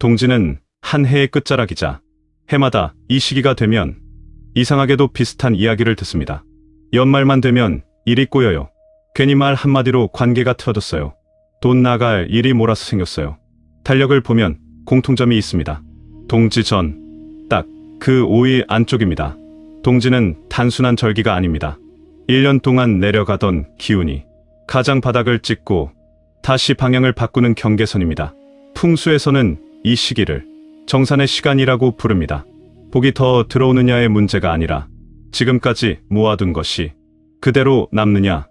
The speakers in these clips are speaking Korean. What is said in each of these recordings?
동지는 한 해의 끝자락이자 해마다 이 시기가 되면 이상하게도 비슷한 이야기를 듣습니다. 연말만 되면 일이 꼬여요. 괜히 말 한마디로 관계가 틀어졌어요. 돈 나갈 일이 몰아서 생겼어요. 달력을 보면 공통점이 있습니다. 동지 전, 딱 그 5일 안쪽입니다. 동지는 단순한 절기가 아닙니다. 1년 동안 내려가던 기운이 가장 바닥을 찍고 다시 방향을 바꾸는 경계선입니다. 풍수에서는 이 시기를 정산의 시간이라고 부릅니다. 복이 더 들어오느냐의 문제가 아니라 지금까지 모아둔 것이 그대로 남느냐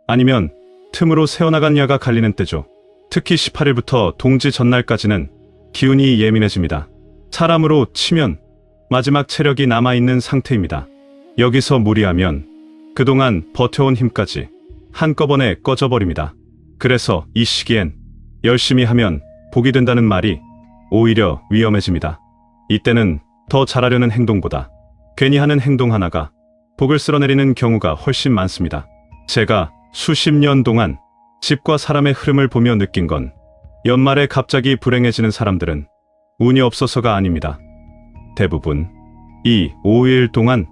아니면 틈으로 새어나갔냐가 갈리는 때죠. 특히 18일부터 동지 전날까지는 기운이 예민해집니다. 사람으로 치면 마지막 체력이 남아있는 상태입니다. 여기서 무리하면 그동안 버텨온 힘까지 한꺼번에 꺼져버립니다. 그래서 이 시기엔 열심히 하면 복이 된다는 말이 오히려 위험해집니다. 이때는 더 잘하려는 행동보다 괜히 하는 행동 하나가 복을 쓸어내리는 경우가 훨씬 많습니다. 제가 수십 년 동안 집과 사람의 흐름을 보며 느낀 건 연말에 갑자기 불행해지는 사람들은 운이 없어서가 아닙니다. 대부분 이 5일 동안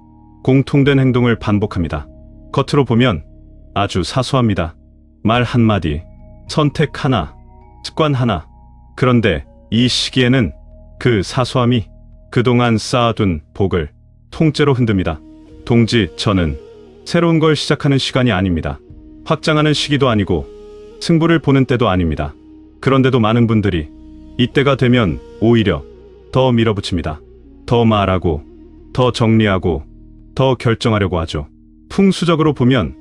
공통된 행동을 반복합니다. 겉으로 보면 아주 사소합니다. 말 한마디, 선택 하나, 습관 하나. 그런데 이 시기에는 그 사소함이 그동안 쌓아둔 복을 통째로 흔듭니다. 동지, 저는 새로운 걸 시작하는 시간이 아닙니다. 확장하는 시기도 아니고 승부를 보는 때도 아닙니다. 그런데도 많은 분들이 이때가 되면 오히려 더 밀어붙입니다. 더 말하고, 더 정리하고, 더 결정하려고 하죠. 풍수적으로 보면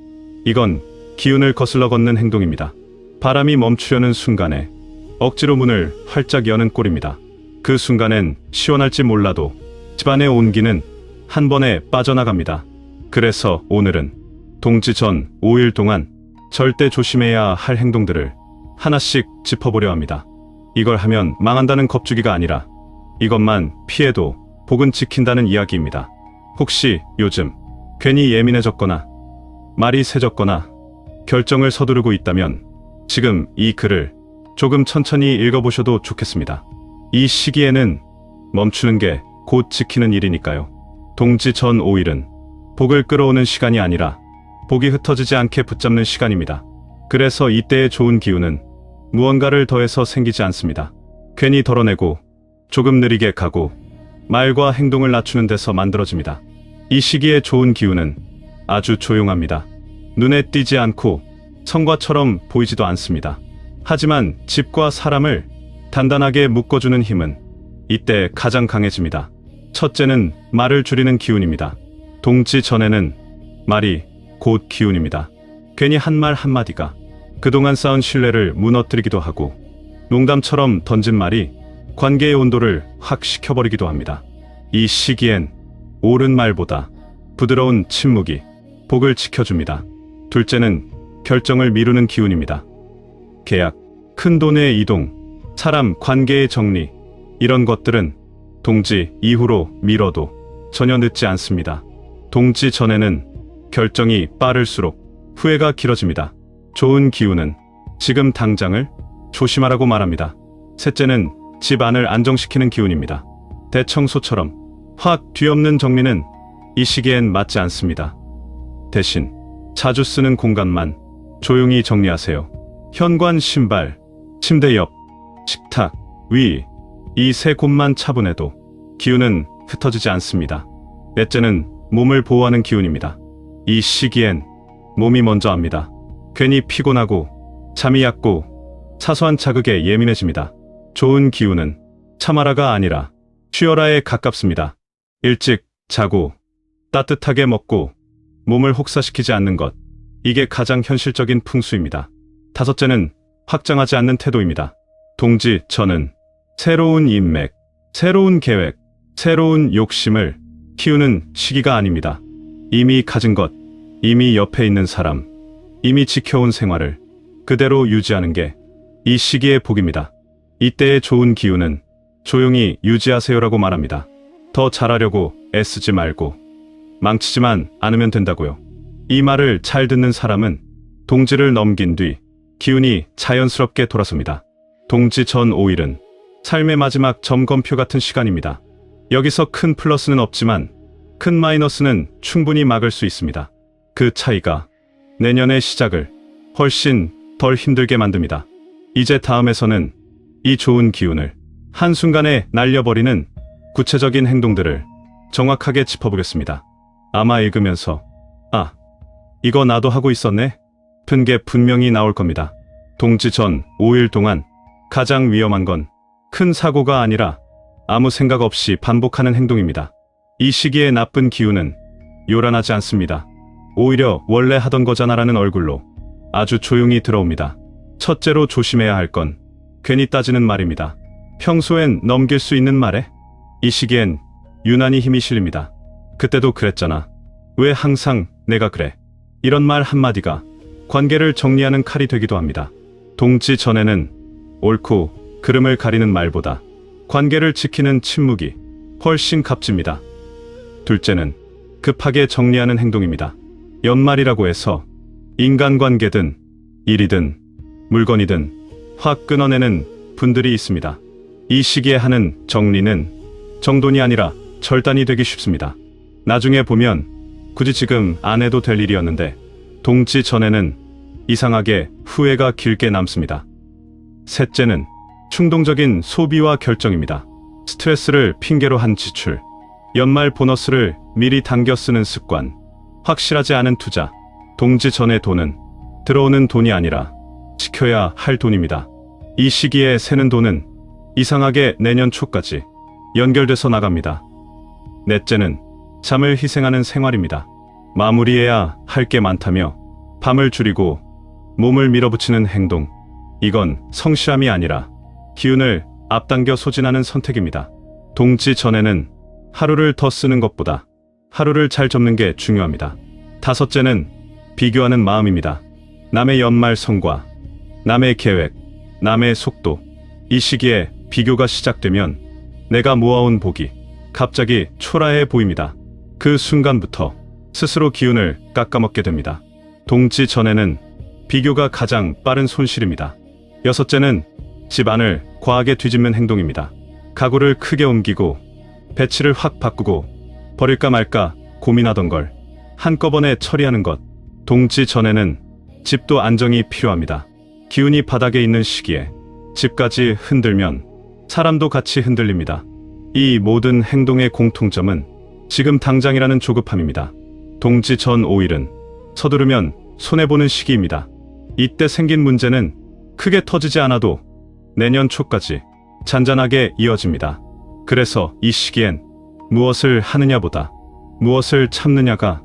이건 기운을 거슬러 걷는 행동입니다. 바람이 멈추려는 순간에 억지로 문을 활짝 여는 꼴입니다. 그 순간엔 시원할지 몰라도 집안의 온기는 한 번에 빠져나갑니다. 그래서 오늘은 동지 전 5일 동안 절대 조심해야 할 행동들을 하나씩 짚어보려 합니다. 이걸 하면 망한다는 겁주기가 아니라 이것만 피해도 복은 지킨다는 이야기입니다. 혹시 요즘 괜히 예민해졌거나 말이 세졌거나 결정을 서두르고 있다면 지금 이 글을 조금 천천히 읽어보셔도 좋겠습니다. 이 시기에는 멈추는 게 곧 지키는 일이니까요. 동지 전 5일은 복을 끌어오는 시간이 아니라 복이 흩어지지 않게 붙잡는 시간입니다. 그래서 이때의 좋은 기운은 무언가를 더해서 생기지 않습니다. 괜히 덜어내고 조금 느리게 가고 말과 행동을 낮추는 데서 만들어집니다. 이 시기의 좋은 기운은 아주 조용합니다. 눈에 띄지 않고 성과처럼 보이지도 않습니다. 하지만 집과 사람을 단단하게 묶어주는 힘은 이때 가장 강해집니다. 첫째는 말을 줄이는 기운입니다. 동지 전에는 말이 곧 기운입니다. 괜히 한 말 한마디가 그동안 쌓은 신뢰를 무너뜨리기도 하고 농담처럼 던진 말이 관계의 온도를 확 식혀버리기도 합니다. 이 시기엔 옳은 말보다 부드러운 침묵이 복을 지켜줍니다. 둘째는 결정을 미루는 기운입니다. 계약, 큰 돈의 이동, 사람 관계의 정리, 이런 것들은 동지 이후로 미뤄도 전혀 늦지 않습니다. 동지 전에는 결정이 빠를수록 후회가 길어집니다. 좋은 기운은 지금 당장을 조심하라고 말합니다. 셋째는 집 안을 안정시키는 기운입니다. 대청소처럼 확 뒤엎는 정리는 이 시기엔 맞지 않습니다. 대신 자주 쓰는 공간만 조용히 정리하세요. 현관, 신발, 침대 옆, 식탁, 위, 이 세 곳만 차분해도 기운은 흩어지지 않습니다. 넷째는 몸을 보호하는 기운입니다. 이 시기엔 몸이 먼저 압니다. 괜히 피곤하고 잠이 얕고 사소한 자극에 예민해집니다. 좋은 기운은 참아라가 아니라 쉬어라에 가깝습니다. 일찍 자고 따뜻하게 먹고 몸을 혹사시키지 않는 것, 이게 가장 현실적인 풍수입니다. 다섯째는 확장하지 않는 태도입니다. 동지, 저는 새로운 인맥, 새로운 계획, 새로운 욕심을 키우는 시기가 아닙니다. 이미 가진 것, 이미 옆에 있는 사람, 이미 지켜온 생활을 그대로 유지하는 게 이 시기의 복입니다. 이때의 좋은 기운은 조용히 유지하세요라고 말합니다. 더 잘하려고 애쓰지 말고 망치지만 않으면 된다고요. 이 말을 잘 듣는 사람은 동지를 넘긴 뒤 기운이 자연스럽게 돌아섭니다. 동지 전 5일은 삶의 마지막 점검표 같은 시간입니다. 여기서 큰 플러스는 없지만 큰 마이너스는 충분히 막을 수 있습니다. 그 차이가 내년의 시작을 훨씬 덜 힘들게 만듭니다. 이제 다음에서는 이 좋은 기운을 한순간에 날려버리는 구체적인 행동들을 정확하게 짚어보겠습니다. 아마 읽으면서 아, 이거 나도 하고 있었네? 픈 게 분명히 나올 겁니다. 동지 전 5일 동안 가장 위험한 건 큰 사고가 아니라 아무 생각 없이 반복하는 행동입니다. 이 시기의 나쁜 기운은 요란하지 않습니다. 오히려 원래 하던 거잖아라는 얼굴로 아주 조용히 들어옵니다. 첫째로 조심해야 할 건 괜히 따지는 말입니다. 평소엔 넘길 수 있는 말에 이 시기엔 유난히 힘이 실립니다. 그때도 그랬잖아. 왜 항상 내가 그래? 이런 말 한마디가 관계를 정리하는 칼이 되기도 합니다. 동지 전에는 옳고 그름을 가리는 말보다 관계를 지키는 침묵이 훨씬 값집니다. 둘째는 급하게 정리하는 행동입니다. 연말이라고 해서 인간관계든 일이든 물건이든 확 끊어내는 분들이 있습니다. 이 시기에 하는 정리는 정돈이 아니라 절단이 되기 쉽습니다. 나중에 보면 굳이 지금 안 해도 될 일이었는데 동지 전에는 이상하게 후회가 길게 남습니다. 셋째는 충동적인 소비와 결정입니다. 스트레스를 핑계로 한 지출, 연말 보너스를 미리 당겨 쓰는 습관, 확실하지 않은 투자. 동지 전의 돈은 들어오는 돈이 아니라 지켜야 할 돈입니다. 이 시기에 새는 돈은 이상하게 내년 초까지 연결돼서 나갑니다. 넷째는 잠을 희생하는 생활입니다. 마무리해야 할 게 많다며 밤을 줄이고 몸을 밀어붙이는 행동. 이건 성실함이 아니라 기운을 앞당겨 소진하는 선택입니다. 동지 전에는 하루를 더 쓰는 것보다 하루를 잘 접는 게 중요합니다. 다섯째는 비교하는 마음입니다. 남의 연말 성과, 남의 계획, 남의 속도. 이 시기에 비교가 시작되면 내가 모아온 복이 갑자기 초라해 보입니다. 그 순간부터 스스로 기운을 깎아먹게 됩니다. 동지 전에는 비교가 가장 빠른 손실입니다. 여섯째는 집안을 과하게 뒤집는 행동입니다. 가구를 크게 옮기고 배치를 확 바꾸고 버릴까 말까 고민하던 걸 한꺼번에 처리하는 것. 동지 전에는 집도 안정이 필요합니다. 기운이 바닥에 있는 시기에 집까지 흔들면 사람도 같이 흔들립니다. 이 모든 행동의 공통점은 지금 당장이라는 조급함입니다. 동지 전 5일은 서두르면 손해보는 시기입니다. 이때 생긴 문제는 크게 터지지 않아도 내년 초까지 잔잔하게 이어집니다. 그래서 이 시기엔 무엇을 하느냐보다 무엇을 참느냐가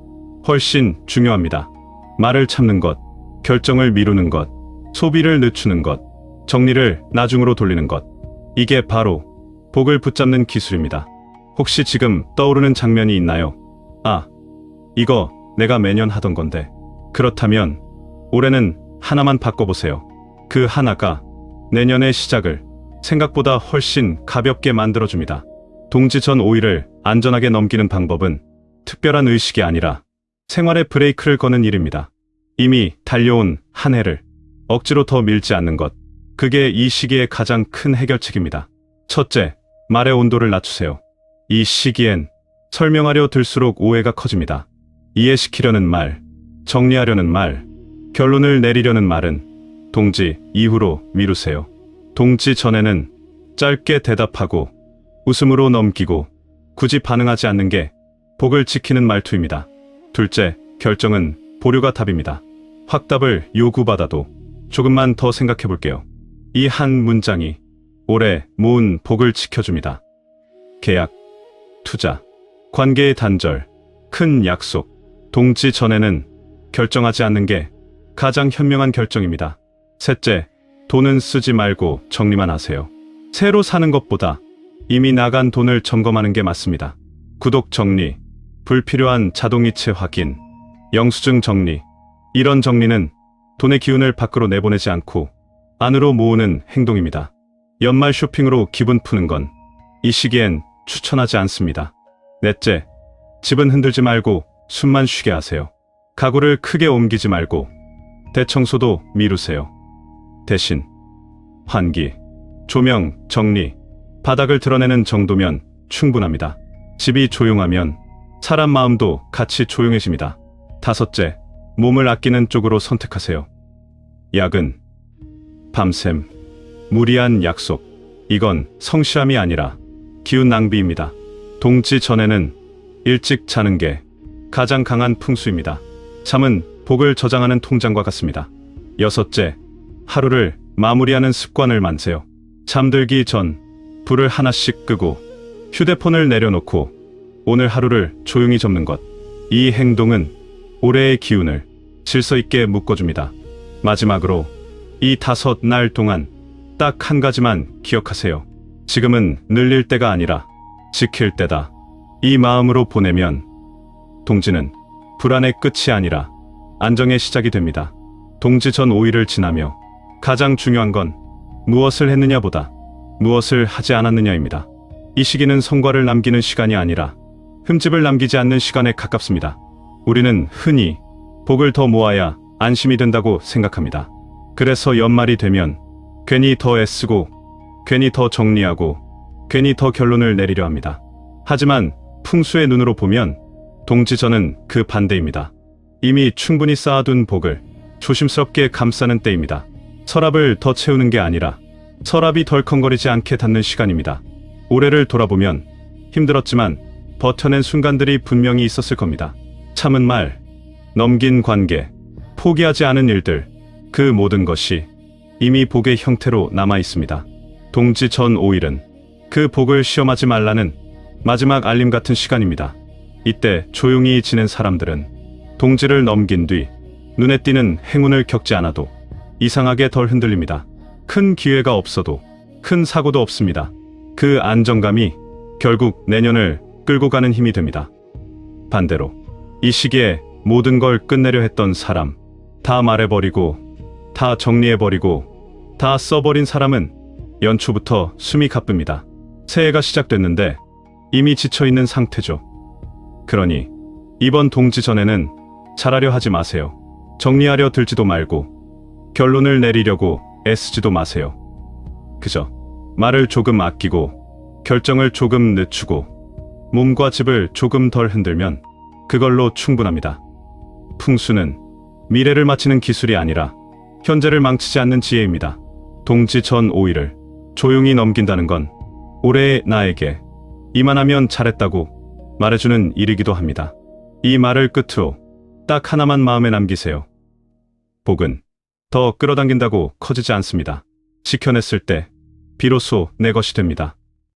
훨씬 중요합니다. 말을 참는 것, 결정을 미루는 것, 소비를 늦추는 것, 정리를 나중으로 돌리는 것. 이게 바로 복을 붙잡는 기술입니다. 혹시 지금 떠오르는 장면이 있나요? 아, 이거 내가 매년 하던 건데. 그렇다면 올해는 하나만 바꿔보세요. 그 하나가 내년의 시작을 생각보다 훨씬 가볍게 만들어줍니다. 동지 전 5일을 안전하게 넘기는 방법은 특별한 의식이 아니라 생활에 브레이크를 거는 일입니다. 이미 달려온 한 해를 억지로 더 밀지 않는 것. 그게 이 시기의 가장 큰 해결책입니다. 첫째, 말의 온도를 낮추세요. 이 시기엔 설명하려 들수록 오해가 커집니다. 이해시키려는 말, 정리하려는 말, 결론을 내리려는 말은 동지 이후로 미루세요. 동지 전에는 짧게 대답하고 웃음으로 넘기고 굳이 반응하지 않는 게 복을 지키는 말투입니다. 둘째, 결정은 보류가 답입니다. 확답을 요구받아도 조금만 더 생각해 볼게요. 이 한 문장이 올해 모은 복을 지켜줍니다. 계약, 투자, 관계의 단절, 큰 약속. 동지 전에는 결정하지 않는 게 가장 현명한 결정입니다. 셋째, 돈은 쓰지 말고 정리만 하세요. 새로 사는 것보다 이미 나간 돈을 점검하는 게 맞습니다. 구독 정리, 불필요한 자동이체 확인, 영수증 정리. 이런 정리는 돈의 기운을 밖으로 내보내지 않고 안으로 모으는 행동입니다. 연말 쇼핑으로 기분 푸는 건 이 시기엔 추천하지 않습니다. 넷째, 집은 흔들지 말고 숨만 쉬게 하세요. 가구를 크게 옮기지 말고 대청소도 미루세요. 대신 환기, 조명, 정리, 바닥을 드러내는 정도면 충분합니다. 집이 조용하면 사람 마음도 같이 조용해집니다. 다섯째, 몸을 아끼는 쪽으로 선택하세요. 야근, 밤샘, 무리한 약속. 이건 성실함이 아니라 기운 낭비입니다. 동지 전에는 일찍 자는 게 가장 강한 풍수입니다. 잠은 복을 저장하는 통장과 같습니다. 여섯째, 하루를 마무리하는 습관을 만세요. 잠들기 전 불을 하나씩 끄고 휴대폰을 내려놓고 오늘 하루를 조용히 접는 것. 이 행동은 올해의 기운을 질서 있게 묶어줍니다. 마지막으로 이 5날 동안 딱 한 가지만 기억하세요. 지금은 늘릴 때가 아니라 지킬 때다. 이 마음으로 보내면 동지는 불안의 끝이 아니라 안정의 시작이 됩니다. 동지 전 5일을 지나며 가장 중요한 건 무엇을 했느냐보다 무엇을 하지 않았느냐입니다. 이 시기는 성과를 남기는 시간이 아니라 흠집을 남기지 않는 시간에 가깝습니다. 우리는 흔히 복을 더 모아야 안심이 된다고 생각합니다. 그래서 연말이 되면 괜히 더 애쓰고 괜히 더 정리하고 괜히 더 결론을 내리려 합니다. 하지만 풍수의 눈으로 보면 동지전은 그 반대입니다. 이미 충분히 쌓아둔 복을 조심스럽게 감싸는 때입니다. 서랍을 더 채우는 게 아니라 서랍이 덜컹거리지 않게 닫는 시간입니다. 올해를 돌아보면 힘들었지만 버텨낸 순간들이 분명히 있었을 겁니다. 참은 말, 넘긴 관계, 포기하지 않은 일들, 그 모든 것이 이미 복의 형태로 남아 있습니다. 동지 전 5일은 그 복을 시험하지 말라는 마지막 알림 같은 시간입니다. 이때 조용히 지낸 사람들은 동지를 넘긴 뒤 눈에 띄는 행운을 겪지 않아도 이상하게 덜 흔들립니다. 큰 기회가 없어도 큰 사고도 없습니다. 그 안정감이 결국 내년을 끌고 가는 힘이 됩니다. 반대로 이 시기에 모든 걸 끝내려 했던 사람, 다 말해버리고 다 정리해버리고 다 써버린 사람은 연초부터 숨이 가쁩니다. 새해가 시작됐는데 이미 지쳐있는 상태죠. 그러니 이번 동지 전에는 잘하려 하지 마세요. 정리하려 들지도 말고 결론을 내리려고 애쓰지도 마세요. 그저 말을 조금 아끼고 결정을 조금 늦추고 몸과 집을 조금 덜 흔들면 그걸로 충분합니다. 풍수는 미래를 맞히는 기술이 아니라 현재를 망치지 않는 지혜입니다. 동지 전 5일을 조용히 넘긴다는 건 올해의 나에게 이만하면 잘했다고 말해주는 일이기도 합니다. 이 말을 끝으로 딱 하나만 마음에 남기세요. 복은 더 끌어당긴다고 커지지 않습니다. 지켜냈을 때 비로소 내 것이 됩니다.